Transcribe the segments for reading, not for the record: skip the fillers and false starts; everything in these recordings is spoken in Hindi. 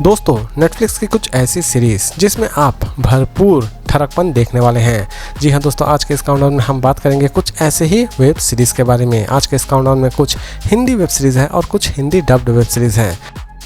दोस्तों नेटफ्लिक्स की कुछ ऐसी सीरीज जिसमें आप भरपूर ठरकपन देखने वाले हैं। जी हाँ दोस्तों, आज के इस काउंटडाउन में हम बात करेंगे कुछ ऐसे ही वेब सीरीज़ के बारे में। आज के इस काउंटडाउन में कुछ हिंदी वेब सीरीज़ है और कुछ हिंदी डब्ड वेब सीरीज़ हैं।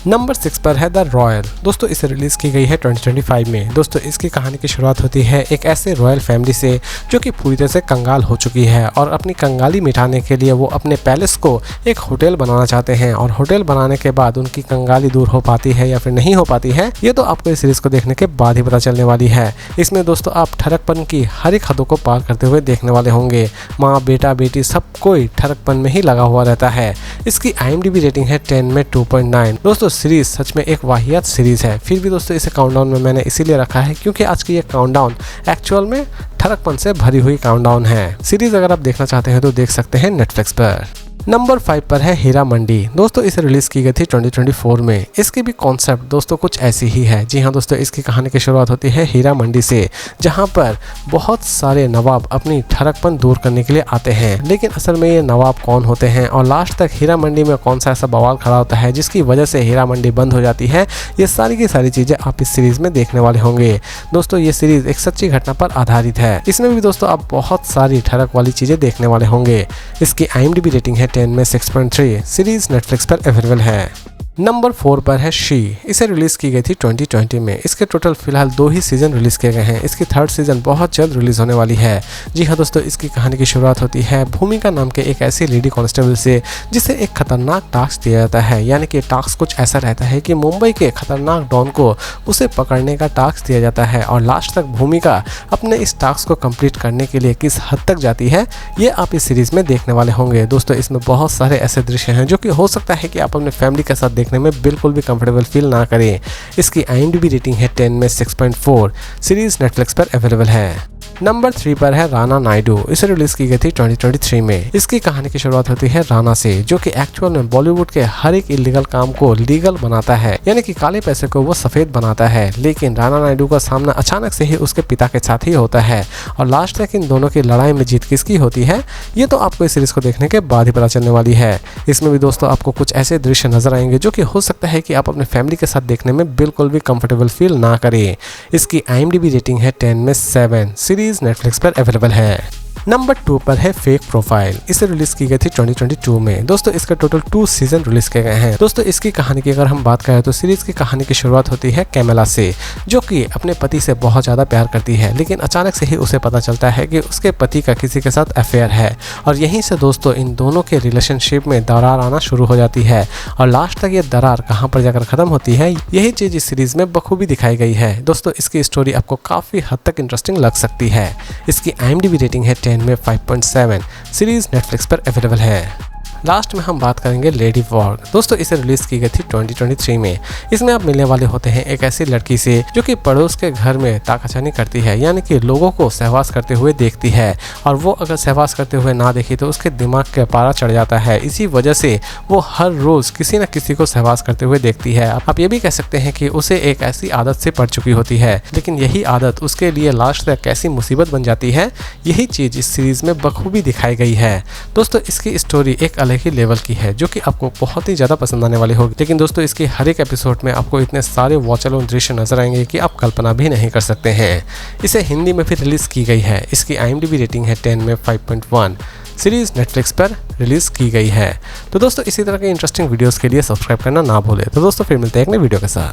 नंबर 6 पर है द रॉयल। दोस्तों इसे रिलीज़ की गई है 2025 में। दोस्तों इसकी कहानी की शुरुआत होती है एक ऐसे रॉयल फैमिली से जो कि पूरी तरह से कंगाल हो चुकी है और अपनी कंगाली मिटाने के लिए वो अपने पैलेस को एक होटल बनाना चाहते हैं। और होटल बनाने के बाद उनकी कंगाली दूर हो पाती है या फिर नहीं हो पाती है, ये तो आपको इस सीरीज़ को देखने के बाद ही पता चलने वाली है। इसमें दोस्तों आप ठरकपन की हर एक हदों को पार करते हुए देखने वाले होंगे। माँ बेटा बेटी सब कोई ठरकपन में ही लगा हुआ रहता है। इसकी IMDb रेटिंग है 10 में 2.9। दोस्तों सीरीज सच में एक वाहियात सीरीज है। फिर भी दोस्तों इसे काउंटडाउन में मैंने इसीलिए रखा है क्योंकि आज की ये काउंटडाउन एक्चुअल में ठरकपन से भरी हुई काउंटडाउन है। सीरीज अगर आप देखना चाहते हैं तो देख सकते हैं नेटफ्लिक्स पर। नंबर 5 पर है हीरा मंडी। दोस्तों इसे रिलीज़ की गई थी 2024 में। इसकी भी कॉन्सेप्ट दोस्तों कुछ ऐसी ही है। जी हाँ दोस्तों, इसकी कहानी की शुरुआत होती है हीरा मंडी से, जहाँ पर बहुत सारे नवाब अपनी ठरकपन दूर करने के लिए आते हैं। लेकिन असल में ये नवाब कौन होते हैं और लास्ट तक हीरा मंडी में कौन सा ऐसा बवाल खड़ा होता है जिसकी वजह से हीरा मंडी बंद हो जाती है, ये सारी की सारी चीज़ें आप इस सीरीज़ में देखने वाले होंगे। दोस्तों ये सीरीज़ एक सच्ची घटना पर आधारित है। इसमें भी दोस्तों आप बहुत सारी ठरक वाली चीज़ें देखने वाले होंगे। इसकी IMDb रेटिंग है 10 में 6.3। सीरीज नेटफ्लिक्स पर अवेलेबल है। नंबर 4 पर है शी। इसे रिलीज़ की गई थी 2020 में। इसके टोटल फिलहाल 2 ही सीज़न रिलीज़ किए गए हैं। इसकी 3rd सीज़न बहुत जल्द रिलीज़ होने वाली है। जी हाँ दोस्तों, इसकी कहानी की शुरुआत होती है भूमिका नाम के एक ऐसी लेडी कांस्टेबल से जिसे एक खतरनाक टास्क दिया जाता है। यानी कि टास्क कुछ ऐसा रहता है कि मुंबई के खतरनाक डॉन को उसे पकड़ने का टास्क दिया जाता है और लास्ट तक भूमिका अपने इस टास्क को कंप्लीट करने के लिए किस हद तक जाती है, ये आप इस सीरीज़ में देखने वाले होंगे। दोस्तों इसमें बहुत सारे ऐसे दृश्य हैं जो कि हो सकता है कि आप अपने फैमिली के साथ देखने में बिल्कुल भी कंफर्टेबल फील ना करें। इसकी IMDb रेटिंग है 10 में 6.4। सीरीज नेटफ्लिक्स पर अवेलेबल है। नंबर 3 पर है राणा नायडू। इसे रिलीज़ की गई थी 2023 में। इसकी कहानी की शुरुआत होती है राणा से, जो कि एक्चुअल में बॉलीवुड के हर एक इलीगल काम को लीगल बनाता है, यानी कि काले पैसे को वो सफ़ेद बनाता है। लेकिन राणा नायडू का सामना अचानक से ही उसके पिता के साथ ही होता है और लास्ट तक इन दोनों की लड़ाई में जीत किसकी होती है, ये तो आपको इस सीरीज़ को देखने के बाद ही पता चलने वाली है। इसमें भी दोस्तों आपको कुछ ऐसे दृश्य नजर आएंगे जो कि हो सकता है कि आप अपने फैमिली के साथ देखने में बिल्कुल भी कंफर्टेबल फील ना करें। इसकी IMDb रेटिंग है 10 में 7। सीरीज नेटफ्लिक्स पर अवेलेबल है। नंबर 2 पर है फेक प्रोफाइल। इसे रिलीज़ की गई थी 2022 में। दोस्तों इसके टोटल 2 सीज़न रिलीज़ किए गए हैं। दोस्तों इसकी कहानी की अगर हम बात करें तो सीरीज़ की कहानी की शुरुआत होती है कैमला से, जो कि अपने पति से बहुत ज़्यादा प्यार करती है। लेकिन अचानक से ही उसे पता चलता है कि उसके पति का किसी के साथ अफेयर है और यहीं से दोस्तों इन दोनों के रिलेशनशिप में दरार आना शुरू हो जाती है और लास्ट तक ये दरार कहाँ पर जाकर ख़त्म होती है, यही चीज़ इस सीरीज़ में बखूबी दिखाई गई है। दोस्तों इसकी स्टोरी आपको काफ़ी हद तक इंटरेस्टिंग लग सकती है। इसकी IMDb रेटिंग है 10 में 5.7। सीरीज नेटफ्लिक्स पर अवेलेबल है। लास्ट में हम बात करेंगे लेडी वॉर। दोस्तों इसे रिलीज़ की गई थी 2023 में। इसमें आप मिलने वाले होते हैं एक ऐसी लड़की से जो कि पड़ोस के घर में ताकाचानी करती है, यानी कि लोगों को सहवास करते हुए देखती है और वो अगर सहवास करते हुए ना देखी तो उसके दिमाग का पारा चढ़ जाता है। इसी वजह से वो हर रोज़ किसी न किसी को सहवास करते हुए देखती है। आप ये भी कह सकते हैं कि उसे एक ऐसी आदत से पड़ चुकी होती है, लेकिन यही आदत उसके लिए लास्ट तक कैसी मुसीबत बन जाती है, यही चीज़ इस सीरीज़ में बखूबी दिखाई गई है। दोस्तों इसकी स्टोरी एक अलग ही लेवल की है जो कि आपको बहुत ही ज़्यादा पसंद आने वाली होगी। लेकिन दोस्तों इसके हर एक एपिसोड में आपको इतने सारे वॉचल और दृश्य नजर आएंगे कि आप कल्पना भी नहीं कर सकते हैं। इसे हिंदी में भी रिलीज़ की गई है। इसकी IMDb रेटिंग है 10 में 5.1। सीरीज नेटफ्लिक्स पर रिलीज़ की गई है। तो दोस्तों इसी तरह के इंटरेस्टिंग वीडियोज़ के लिए सब्सक्राइब करना ना भूलें। तो दोस्तों फिर मिलते हैं एक नई वीडियो के साथ।